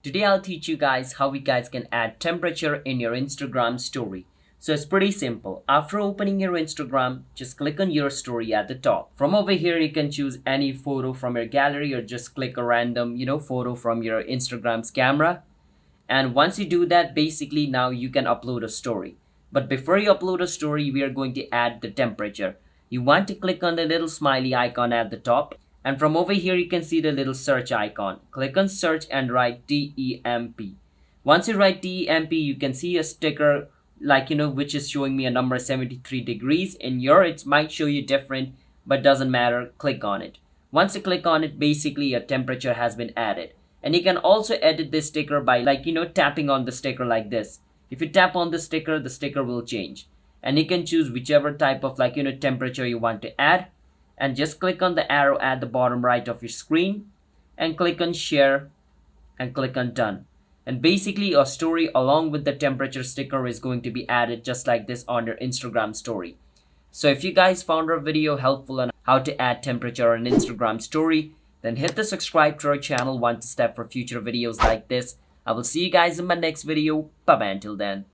Today I'll teach you guys how we guys can add temperature in your Instagram story. So it's pretty simple. After opening your Instagram, just click on your story at the top. From over here, you can choose any photo from your gallery or just click a random, photo from your Instagram's camera. And once you do that, basically now you can upload a story. But before you upload a story, we are going to add the temperature. You want to click on the little smiley icon at the top. And from over here, you can see the little search icon. Click on search and write TEMP. Once you write TEMP, you can see a sticker which is showing me a number 73 degrees. In your, it might show you different, but doesn't matter. Click on it. Once you click on it, basically your temperature has been added. And you can also edit this sticker by tapping on the sticker like this. If you tap on the sticker will change. And you can choose whichever type of temperature you want to add. And just click on the arrow at the bottom right of your screen and click on share and click on done. And basically your story along with the temperature sticker is going to be added just like this on your Instagram story. So if you guys found our video helpful on how to add temperature on Instagram story, then hit the subscribe to our channel, want to step for future videos like this. I will see you guys in my next video. Bye bye until then.